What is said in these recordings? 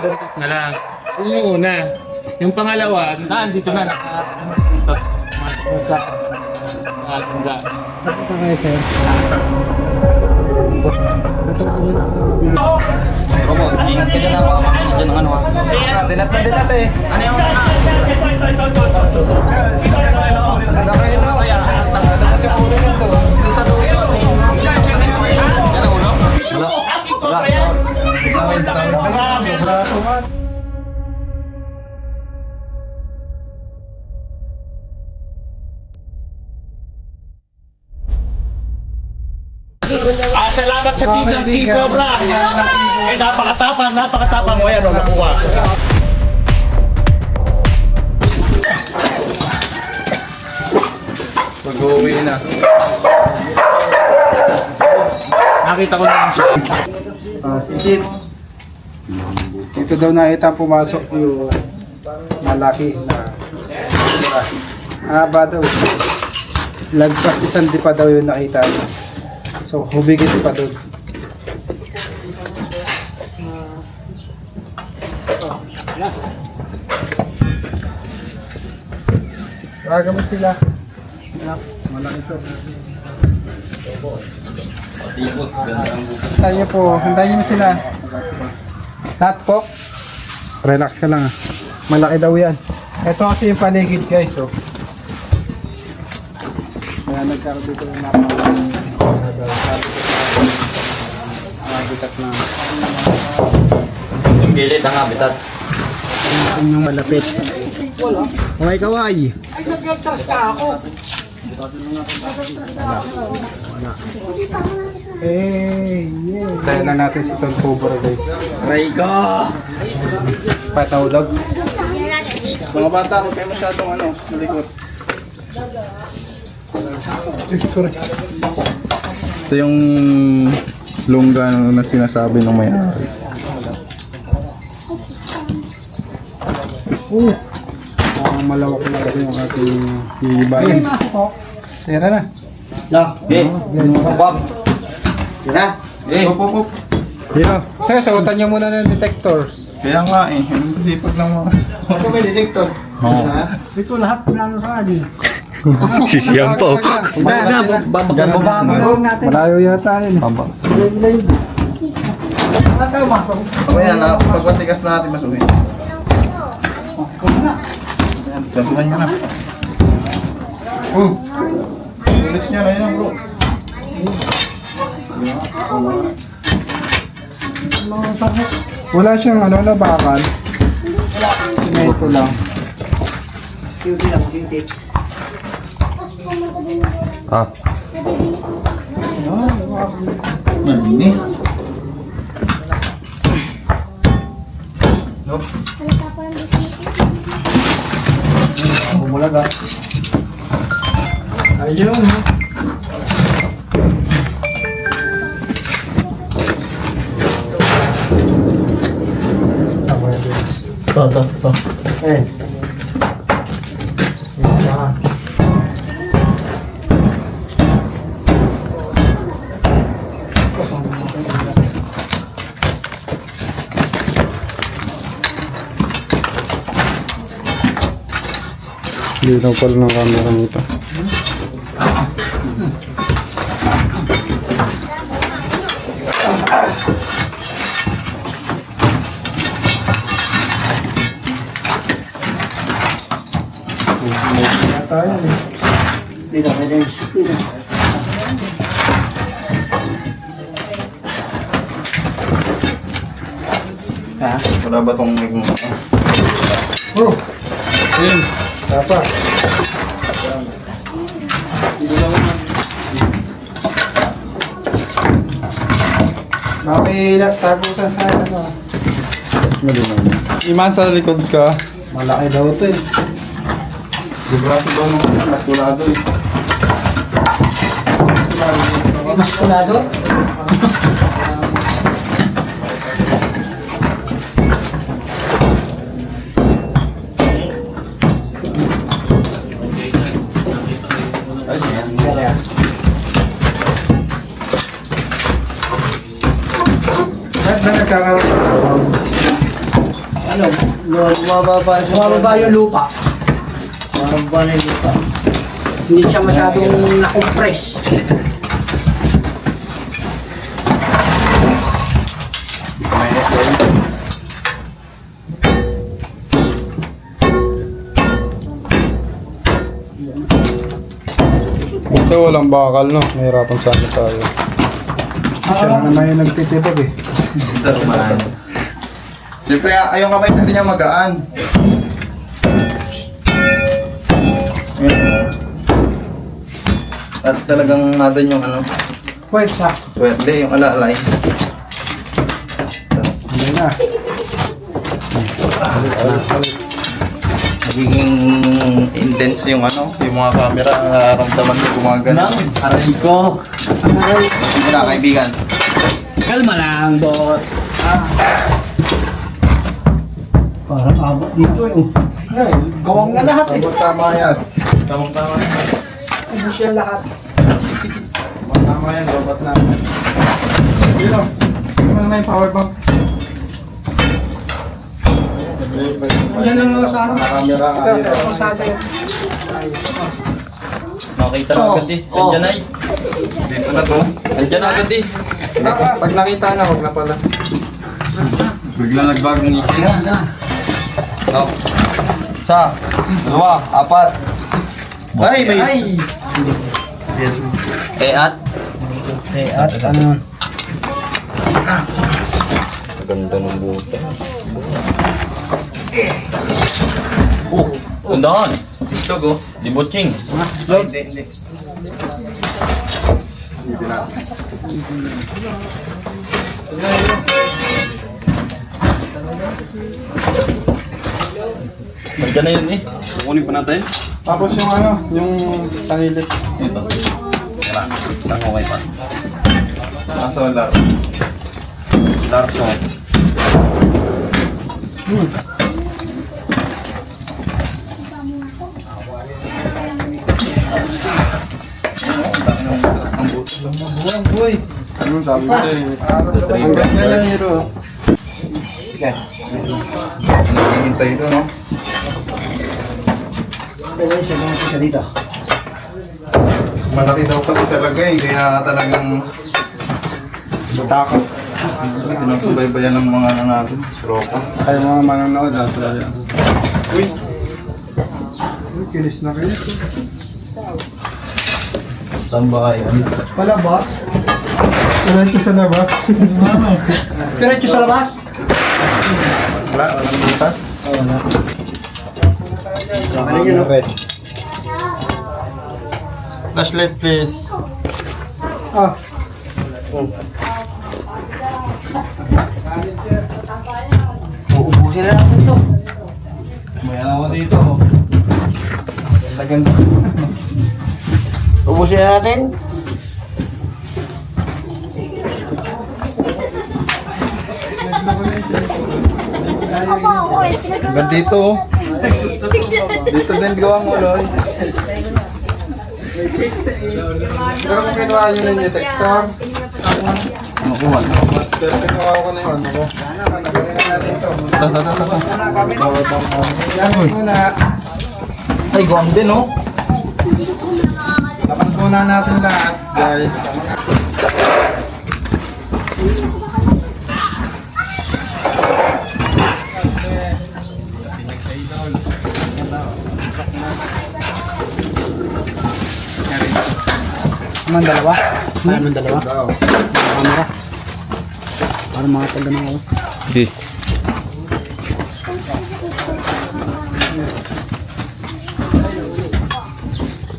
bungkot na lang. Yun yung una. Yung pangalawa, dito na dito. Sa tungga. Ito kayo, sir. Romo, ingat ka dyan na mga makina dyan ng ano ha. Dilat na dilat eh. Ano yung mga? Ano kayo no? Kaya, ano kasi ulo nito? Sa dulo. Yan ang ulo? Wala. Salamat sa team ng Team Cobra. Eh, napakatapang mo yan, nakuha. Mag-uwi na. Nakita ko na lang siya. Sige. Ito daw nakita pumasok yung malaki na haba daw. Lagpas isang di pa daw yung nakita niya. So, hubigit pa doon. Raga mo sila. Malaki ito. Hantayin niyo sila. Tatpok. Relax ka lang. Malaki daw yan. Ito kasi yung paligid guys. So. Kaya nagkaroon dito ng habitat na Yung gilid ang habitat. yung malapit. Okay, kaway. Hey, yeah. Kaya na natin si Tom Cobra guys. Rayko! Patawag. Mga bata, huwag kayo masyadong malikot. Ito yung lungga na sinasabi ng may-ari. Malawak na kasi yung ating hihibayin. Tira na. Bob! Tira! Up, up, up! Dito. Sir, sagutan niyo muna ng detectors. Kaya nga eh, yung sipag ng mga... Ako may detector. Ito lahat pinano sa akin. Sisiyang po. Malayo yata yun. Kaya na, pagpatigas natin mas uwi. Ayan, gasuhan nyo na. Tulis nyo na yan bro. Wala siyang labakan. Ito lang. Malinis. Bumulaga. Ayun. Ito. Eh. Linaw pala ng camera nito. Wala ba itong may mga... Yun. Tapa. Makilat tagutan sa ano. Iman sa likod ka. Malaki daw ito eh. Librato ba nung maskulado eh. Maskulado? Ba't na nagkakaroon? Ano? Bumababa yung lupa. Bumababa na yung lupa. Hindi siya masyadong na-compress. Ito walang bakal, no? Mahirapan sana tayo. Siya na naman yung nagtitibag eh. Siyempre, yung kamay kasi niya magaan. Ayan. At talagang natin yung ano, Pwesa. pwede yung alalay. Hindi na. Nagiging intense yung ano, yung mga camera, nararamdaman ko gumagana. Aray ko. Hindi na, kaibigan. Kalma lang, bot. Parang abot dito eh. Gawang na lahat eh. Tama yan. Hindi siya lahat. Tama yan, robot na. Dito, ano na yung power bank? Yan lang lang sa akin. Camera nga dito. Nakita na agad eh. Andyan na eh. Dito na to. Andyan na agad eh. Pag nakita na, huwag na pala. Bigla nagbagong isip. No. Isa, dalawa, apat. Ay, may... At? At ano? Ganda ng buta. Oh, tundahan. Ito, go. Di botching. Hindi. Hindi na. Andyan na yun eh. Kukunin pa natin. Tapos yung ano, yung tanilit. Ito. Tara, isang okay pa. Nasa wala. Larson. Ang buto. Buwan, boy. Ano sabi ko eh. Ang ganda yan, Hiro. Sige. Naghihintay ito, no? Pwede siya mga isa dito. Malaki daw kasi talaga eh, kaya talagang takot. Pinagsubaybayan ng mga natin, tropa. Ay, mga manonood. Uy. Uy, kinis na kayo. Saan ba kayo? Palabas. Diretso sa labas. Diretso sa labas. Wala, walang butas. Ano yun, red? Flashlight please. Ah. Uubusin na natin ito. May ano ako dito. Sa ganda. Ubusin na natin. Hanggang dito oh. Dito din gawa mo, Loy. Pero kung kinuha nyo na yung detector, makuha. Pero kinuha ko na yung ano ko. Yan muna. Ay, guwang din oh. Lapas muna natin lahat, guys. Naman dalawa? Naman dalawa? Camera. Para mga pagdano ako. Di.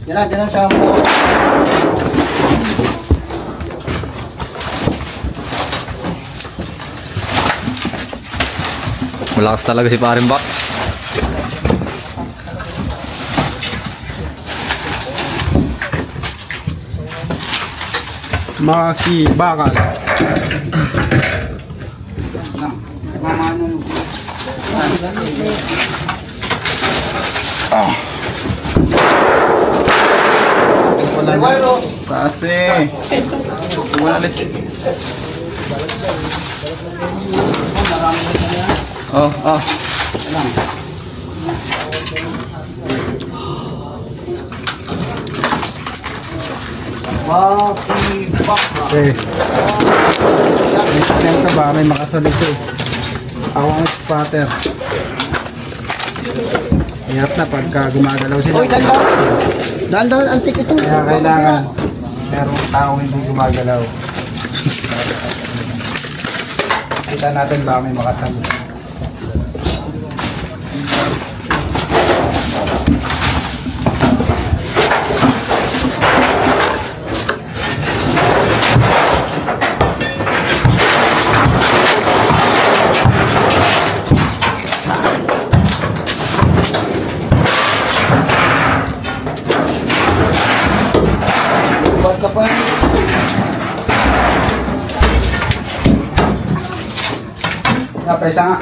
Yan lang sa mo. Malakas talaga si Paring Box. Maki bakal. Kasi. Wala na siya. Oh, oh. Okay. Ito ba? May makasalito eh. Ako ang spotter. Hirap na pagka gumagalaw sila. Uy, dahan-dahan, antik ito. Kaya kailangan merong tao hindi gumagalaw. Kita natin ba may makasalito. Ba't ka pa? Napesa nga.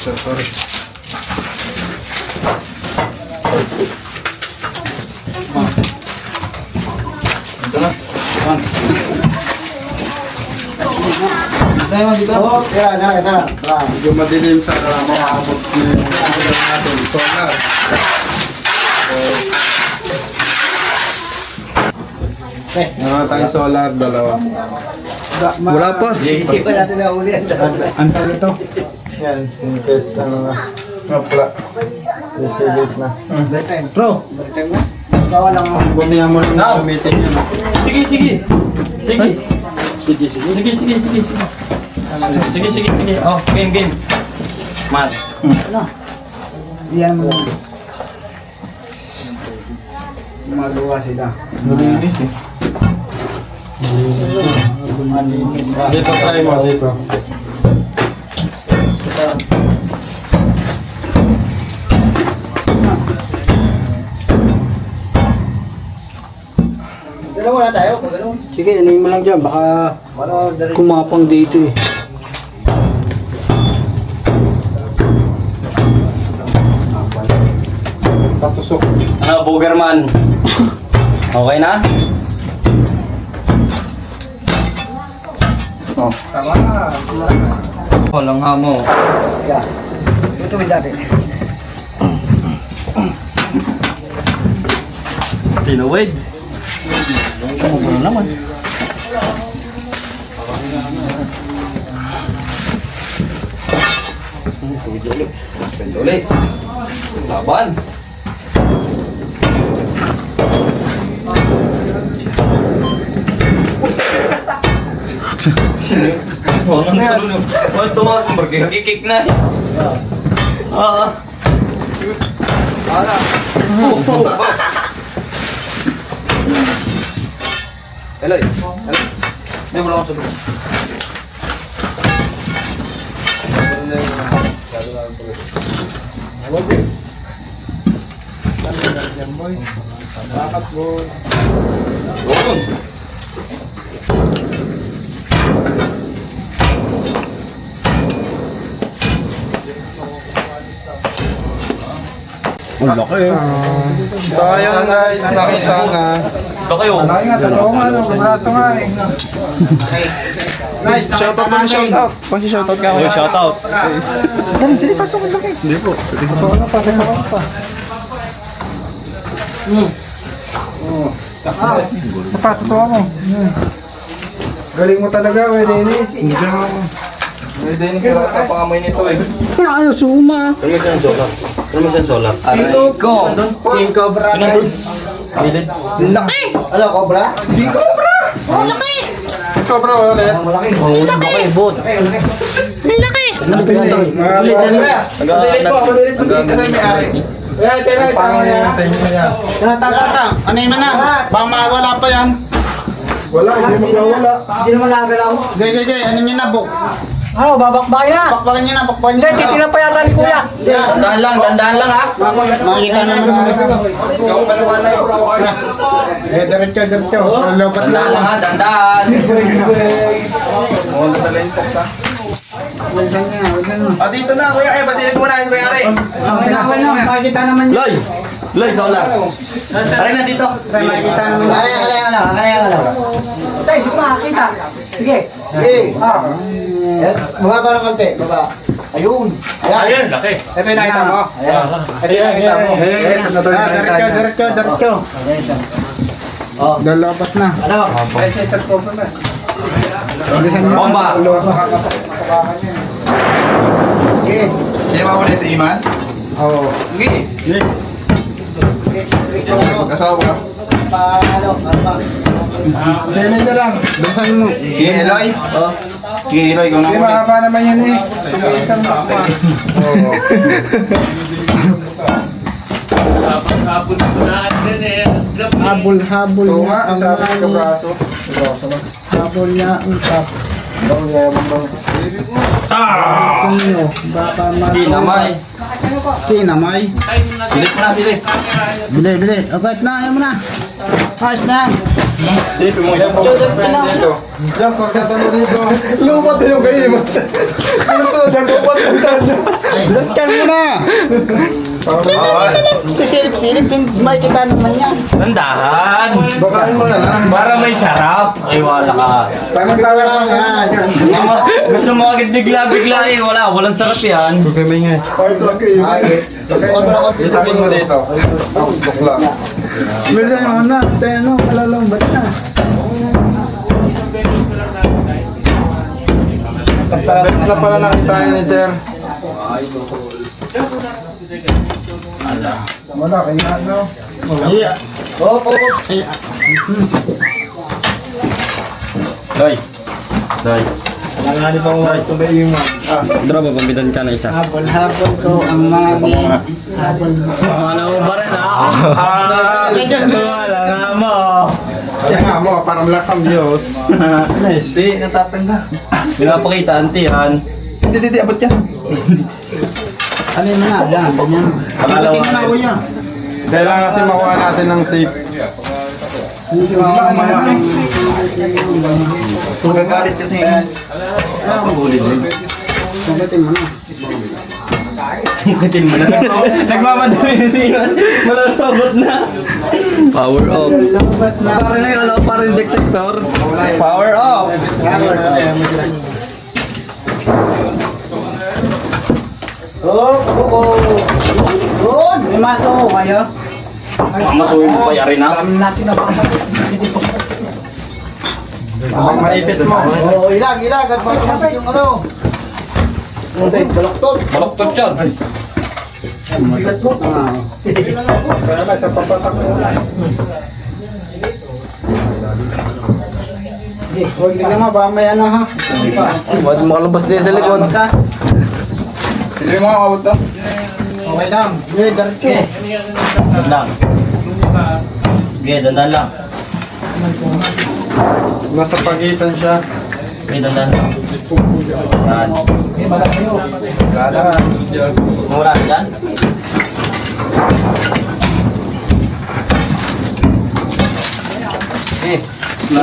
Sorry. Ito na. One. Tayo dito. Oh, yan. Medyo madilim sa makaabot na yung natin. Solar. Meron tayong solar, dalawa. Wala pa. Hindi pa natin nahuli. Ang talo ito. Yan, in case Mapla. resilient na. Bro, gawa lang ako. Bunihan mo lang gamitin yun. Sige, sige. Sige. Sige, sige. Sige, sige, sige, sige. Sige, sige, sige. Oh, game, game. Mat. Iyan mo lang. Magawa sila. Malinis eh. Malinis. Dito tayo mo, dito. Dalawa na tayo, kung gano'n. Sige, anayin mo lang dyan. Baka kumapang dito eh. Patusok. Ano, Boogerman? Okay na? Oh. Walang hamo. Ito may dati. Tinawid. Sumubo na naman. Penduli. Laban. Oh, nang sunod. Oh, tumak magkikik na. Ah. Ara. Hello. Hindi mo lang ako sunod. Bakit boy? Doon. Ang laki eh. So ayun guys, nakita na. Ito kayo. Malaki nga, totoo nga, no? Braso nga eh. Nice, Shoutout mo, shoutout. Pang-shoutout ka. Oh, shout out. Dali, pasok ang laki. Hindi po. Totoo na pa, totoo pa. Success. Sapa, totoo mo. Galing mo talaga, Dennis. Hindi mo. Pwede na sila sa pangamoy nito eh. Ano, suma. Ano mo siyang solar? Ano mo siyang solar? King Cobra, guys. Gilid. Laki! Ano, Cobra? King Cobra! Ikaw bro, ulit. Malaki. Baka ibot. Masilip po, masilip po kasi may-ari. Pangamoy natin yun yan. Ano yun na? Baka mawala pa yan. Wala, hindi magwawala. Hindi naman nagalaw. Gay, ano nyo na, buk? Ano, babakbakin na. Bakbakan nyo na, bakbakan nyo Hindi, titira pa yata ni Kuya. Dandahan lang ha. Makikita naman. Diretso. Lobat Dandahan lang lang. ha, dandahan. Oo, nadala yung box, ha? Wala na. Dito na, kuya. Basilid mo na yung mayari. Okay na. Makikita naman yun. Loy! Loy, sola. Aray na dito. Makikita naman yun. Tay, di ko makakita. Sige. Baba ka ng konti, baba. Ayun. Ayun, laki. Ito yung nakita mo. Ito yung nakita mo. Diretso. Lalabat na. Ano? Bomba. Sino mawala si Iman? Oo. Sige. Mag-asawa ka? Bilisan mo. Sige, Eloy. Sige, Eloy, ikaw na Hindi, muna. mahaba naman yan eh. Tumisan mo ako. Oo. Kapon ko na din eh. Habol Oo nga, niya. sabi ng kabraso. Habol niya ang tap. Sino? Baka Dinamay. Kinamay. Bilit mo na, bilit. Bili. Okay, na. Ayaw mo na. Ayos na yan. Sige, mo yan. Dito. Yan, sorkata mo dito. Lumat yung kayo mo. Ano to? Nagkupat mo sa Datkan mo na. Bawal. Sisilip-silip. Makikita naman yan. Dandahan. Bakain mo na lang. Para may sarap. Ay, wala ka. Pagmagtawa lang yan. Gusto mo agad bigla-bigla eh. Walang sarap yan. Okay, may nga. Itakin mo dito. Tapos bukla. Bilisan mo na. Tayo no. Kalalong. Ba't na? Beses na pala nakita niya ni sir. Wala. Kaya ano? Yeah. Loy. Loy. Dra ba pambidan ka na isa? Habol ko ang mami. Habol mo. Ano mo ba rin ha? Wala nga mo. Kaya nga mo, parang lasang Diyos. Nice. Di, natatanda. Pinapakita anti yan. Hindi, abot yan. Ano yun na? Yan. Ganyan. Tingnan mo na ako yan. Kailangan kasi makuha natin ng safe. Magagalit kasi yan. Sagutin mo na. Sungkitin mo na. Nagmamadali na siya. Malalabot na. Power off. Lambat na. Parang na yung parang detector. Power off. Good! May maso ko kayo. Masuhin mo pa yari na. Alam natin na baka. Pag maipit mo. Oo, ilag. At magkamasok yung ano. Baloktot. Baloktot yan. Bigat mo. Sana sa papatak mo. Huwag tingnan mo, baka may ano ha. Huwag makalabas din sa likod. Basta. Sino yung mga kabot to? Okay lang. May diretso. Dandan. Sige, dandan lang. Nasa pagitan siya. Okay, dandan lang. Yan. Mura na dyan? Okay. Si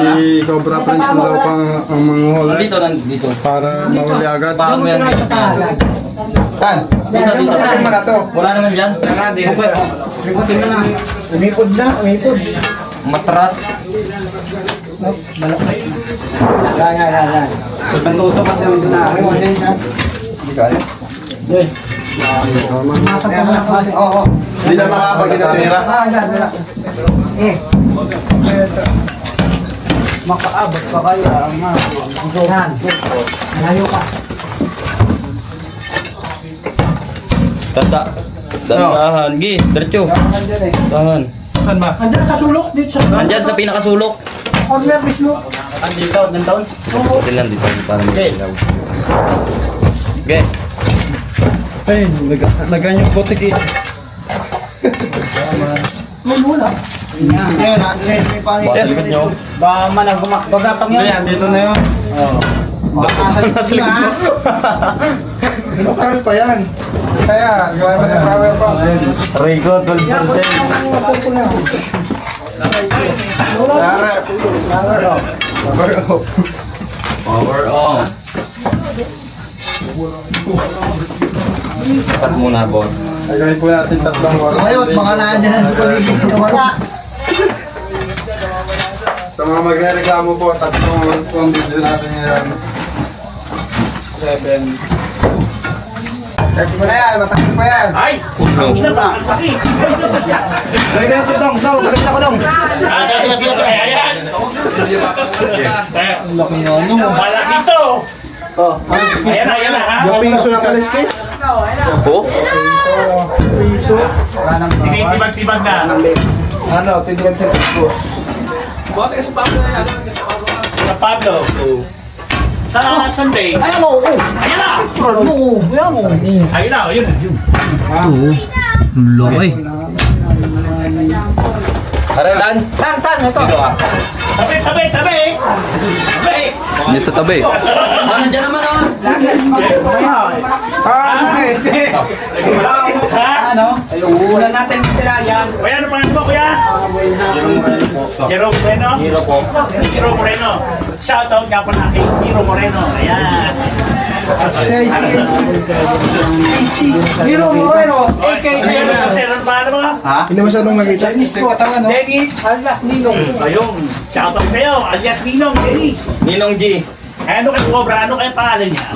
Cobra Prince na daw pang ang mga huli Dito, dito. para mahuli agad. Baka mo yan. Tan! Dito. Ano na to? Wala naman dyan. Sagutin mo na. Umipod na. Matras. Yan. Pantuso kasi ang na. Hindi kaya. Oo. Hindi na makapag-itatira. Makaabot pa kaya ang mga. Yan. Malayo ka. Dandahan. Gi, diretso. Dahan. Saan ba? Andiyan sa sulok, dito sa Nandyan sa pinakasulok. corner mismo. Andito, nandoon. Butin lang dito. Para mag-ilaw. Okay. Ay, lagan yung putik eh. May mula. Yan, nasa may panig. Baka sa likod nyo. Ba managumagapang yan. Ayan, dito na yun. Nasa likod. Kami pa yan. Kaya, gawa mo ng power bank. Rico, 12%. Power off. Power on. Cut muna, boss. Gagawin po natin tatlong oras. Ngayon, baka nandiyan sa paligid na wala. Sa mga magre-reklamo po, tatlong oras po ang video natin ngayon. 7. Kaya mo na yan, matagal pa yan. Ay! Ang ina ba? Ang laki! Dali na ito, dong. Dali na ko, dong. Ayan! Ang laki nyo, ano mo. Malaki to! Oh, Ayan na ha! Yung piso ng kaliskis. Piso. Wala nang bawas. Tinitibag-tibag na. Ano, tignan sa pisos. Sa Pablo. Sa Sunday. Ayan mo, oh. Ayan na! Ayan mo, ayan mo. Ayun na, ayun. Loy. Tara, Dan. Tan, ito. Dito ah. Tabi, tabi, tabi! Tabi! Hindi sa tabi. Nandiyan naman ah. Ha? Ano? Una natin sila yan. Kuya, ano pangalan mo, kuya? Jerome Moreno? Jerome Moreno. Shoutout nga pala kay Jerome Moreno. Ayan. Hero Moreno, a.k.a. Ayan, sir, ano pangalan mo? Hindi masyadong nakita. Yung katawan, no? Dennis. Alias Ninong. Ayun, shoutout sa'yo. Alias Ninong, Dennis. Ninong G. Ano kay Cobra? Ano kay pangalan niya?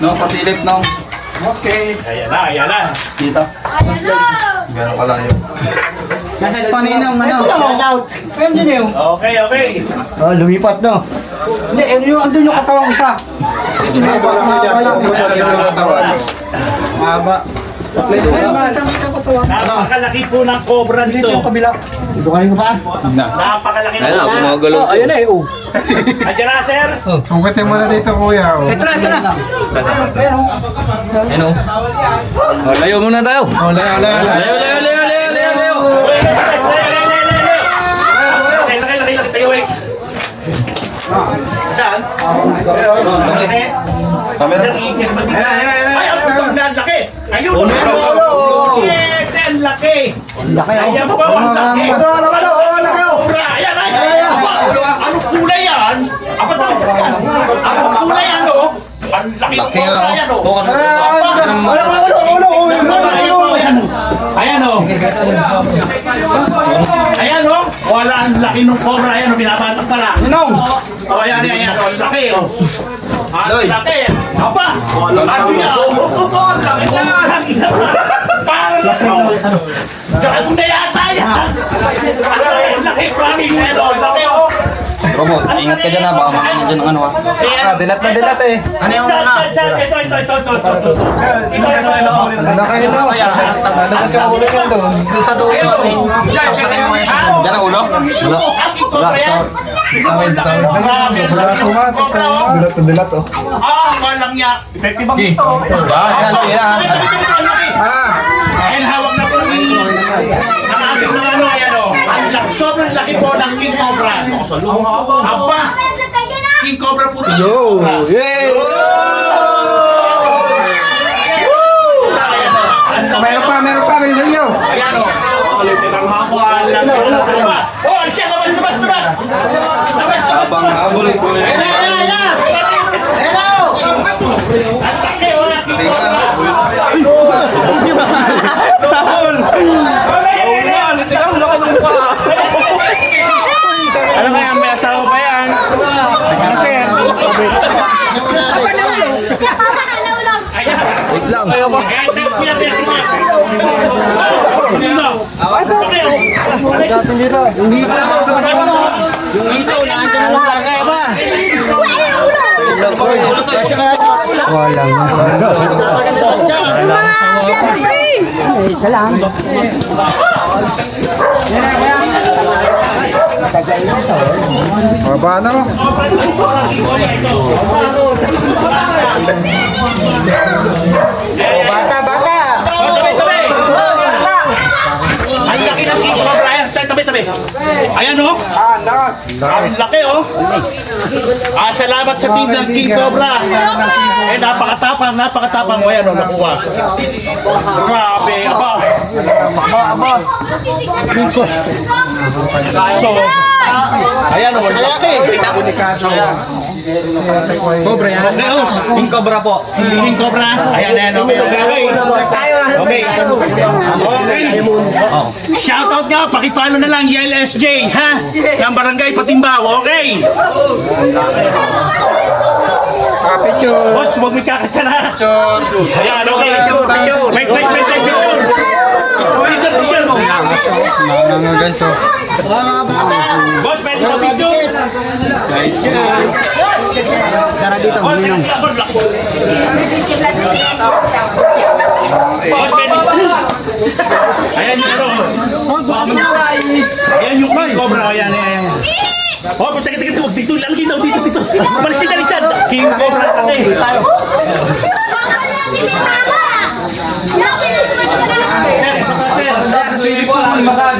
No, pasilip, no. Okay. Ayan na, ayan na. Dito. Gano'n kalayo. paninong, ano. Ayun din yun. Okay, okay. Oh, lumipat, no. Hindi, yung andun yung katawang isa. Hindi, baka yung katawan. Mahaba. Ayun, kita katawang. Napakalaki po ng Cobra Dito nito. yung kabila. Dito ka rin pa. Napakalaki ng Ayun na, Cobra. gumagalo. Oh, ayun na eh, oh. Andiyan na, sir. Tungkatin mo na dito, kuya. oh. Ito na. Ayun, oh. Ayun oh. Oh, layo muna tayo. Oh, laya. Layo. Laki, tayo, wait. Saan? Laki. Camera. Ikis ba dito? Ayan. Ay, ang putong na, laki. Ayun, Ulo. Yes, ang laki. Laki, oh. Ayan po, ang laki. Cobra, ayan, ay. Anong kulay yan? Anong kulay yan, no? Ang laki ng Cobra yan, no? Ayan, oh. Ayan, oh. Wala, ang laki ng Cobra, ayan, oh. Binabatak pala. Ninong! Oh, ayan, ang laki, oh. Ang laki. Aba, ano yan? Ang laki niya. Parang ako. Gano'n na yata yan. Ang laki, promise, ano? Ang laki, oh. Robo, ingat ka dyan ha. Baka makainin dyan ng ano ha. Dilat eh. Ano yung una? Ito. Ano kayo, no? Nalabas yung ulo yan doon. Sa dulo. Dyan ang ulo? Aking Cobra yan. Dilat, oh. Ah, walang yak. Effective ang ito. Ah, And hawak na po ni ang ating mga ano, ayan o. Ang sobrang laki po ng King Cobra. Aba, King Cobra po ito. Yo! Yay! Meron pa, may sa inyo. Ayan o. Ang makuha lang. Oh, siya, labas. Abang habol. Ang laki o ng King Cobra. Ano kaya, may asawa pa yan? Wait lang. Mababa na, oh. Bata! Ang laki ng King Cobra yan. Ayan oh. Ang laki oh. Salamat sa team ng King Cobra. Napakatapang mo yan oh, nakuha. Grabe, aba. So, ayan oh, laki. Cobra yan. King Cobra po. King Cobra. Ayan, okay. Okay. Shoutout nga, pakipalo na lang YLSJ, ha? Ng Barangay Patimbao, okay? Picture. Boss, huwag may kakatsa na. Ayan, okay. Wait. Picture mo. Mga guys, oh. Boss, pwede mo picture? Tara dito, minum. Boss, pwede. Ayan yung ano. Ayan yung King Cobra. Ayan. Oh, teka. Dito. Balik dyan. King Cobra. Sili po ang makan.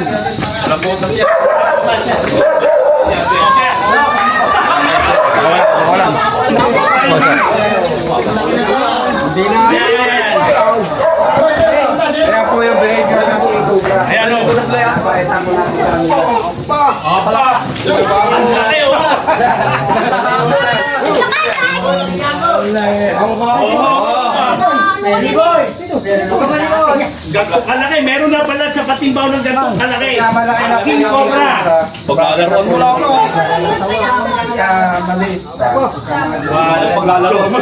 Kaya po yung behavior ng Cobra. Ayan o. Ang laki o. Kalaki, meron na pala sa Patimbaw ng ganitong kalaki. King Cobra. Paglalaroan mo lang. Kaya maliit. Paglalaro mo.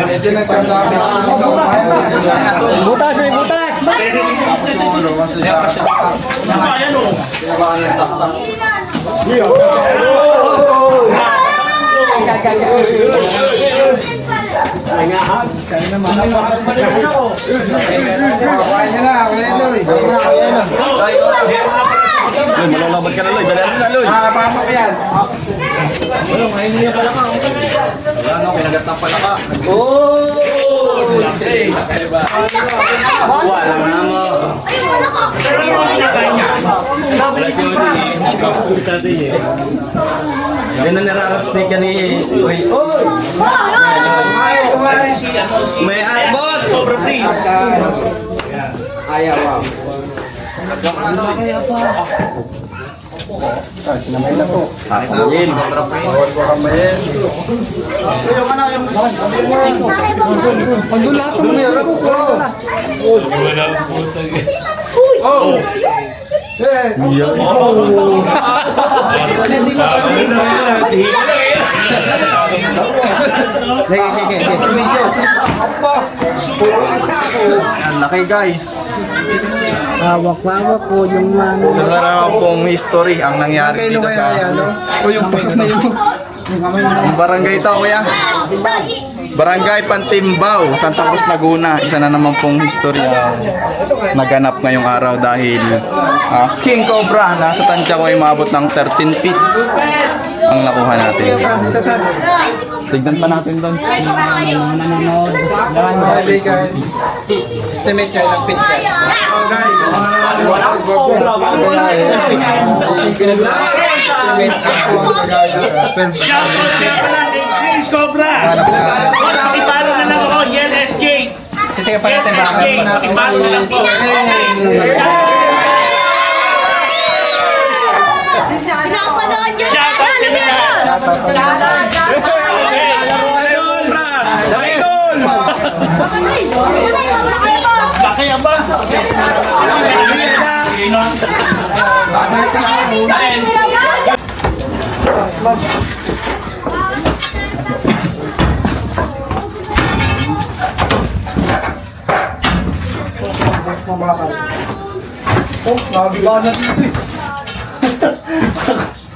Medyo nagkandami. Butas, may butas! Ayan o. Kain nyo na, Kuya Eloy. Malalaban ka na, Loy. Dali na, Loy. Pasok yan. Yan na nararat snake yan ni... May arbot! Cobra, please. Yun. Ang laki guys. Hawak-hawak po yung mano. Sa naman pong history ang nangyari dito sa ang barangay ito, kuya. Barangay Pantimbaw, Santa Cruz, Laguna. Isa na naman pong history ang naganap ngayong araw dahil King Cobra nasa tansya ko ay maabot ng 13 feet ang nakuha natin. Tignan pa natin doon. Estimate kayo ng pit yan. King Cobra. Pakipalo na lang ako, YLSJ. Titika pa natin ba? Pakipalo na lang po. Pinapanood nyo yan! Shoutout sa mga. Kaya ba?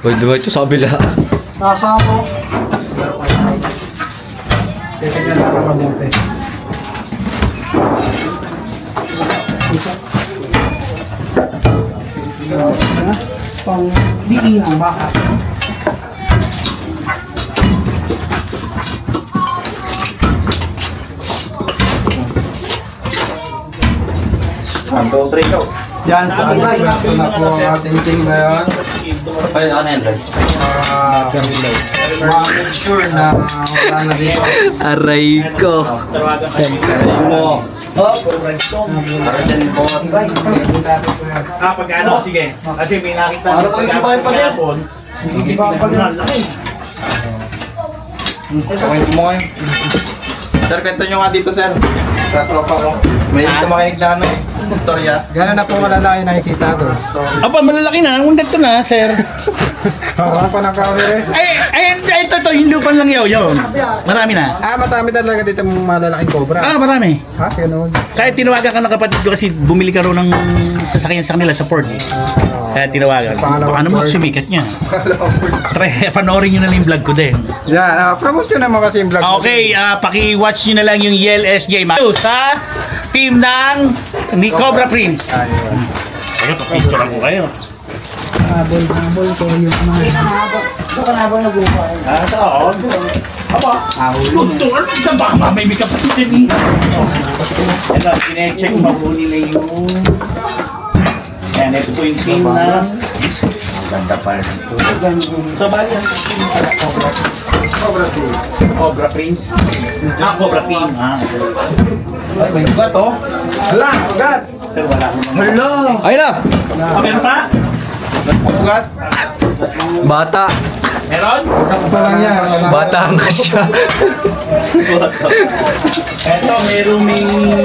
Pwede ba ito sa kabila? Nasa mo. Titika na para mabuti. Pang diin ang baka. One, two, three, go. Yan, sa anniversary na po ang ating team ngayon. Ay, ano yan, Lloyd? Ma-make sure na wala na dito. Aray ko. Mo. Pag ano, sige. Kasi may nakita Para po yung iba yung pag-apon. Hindi pa pag-laki. Kwento mo kayo. Sir, kwento nyo nga dito, sir. Sa tropa ko. May tumakinig na ano eh. Istorya. Gano'n na po malalaki nakikita doon. So, Aba, malalaki na. Ang ganito na, sir. wala pa ng camera eh. Ito, yung lupan lang yun. Marami na. Matami talaga dito mga malalaking cobra. Marami. Ha, ganun. Kahit tinawagan ka ng kapatid ko kasi bumili ka rin ng sasakyan sa kanila sa Ford. Kaya tinawagan. Pangalawang Baka naman Ford. sumikat niya. Try, panoorin nyo na lang yung vlog ko din. Yan, promote nyo naman kasi yung vlog. Okay, paki-watch nyo na lang yung Yel SJ sa team ng ni Cobra Prince. Ayun, picture ako kayo. Habol ko yung mga. Saan? Aba, gusto ko lang. Baka mamay may kapatid din eh. Ito, sinecheck mo nila yung... Yan, ito po yung team ng... Ganda pa rin. So, bali ang team pala, Cobra Prince. Cobra Team. Ay, may ugat oh. Hala, ugat! Sir, wala ko naman. Hello. Ay na. Meron pa? Ugat. Bata. Meron? Ugat pa lang yan. Bata ang siya. Eto, meron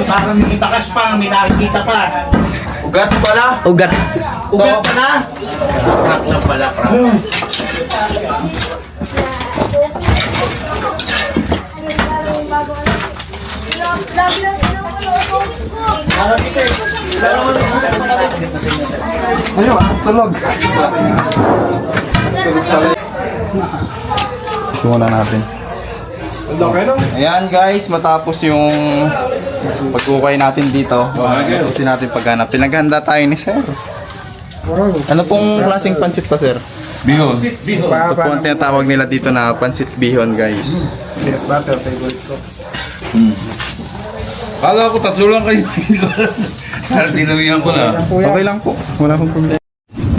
parang may bakas pa, may nakikita pa. Ugat pala. Ugat. Ugat pa na? Crack lang pala, crack. Ayun, astolog. Simulan natin. Ayan guys, matapos yung pag-ukay natin dito, susin natin paghanap. Pinaghanda tayo ni sir. Ano pong klaseng pansit pa sir? Bihon. Ito po ang tinatawag nila dito na pansit bihon guys. Butter, favorite ko. Kala ko tatlo lang kayo. Pero tinawihan ko na. Okay lang po. Wala akong problema.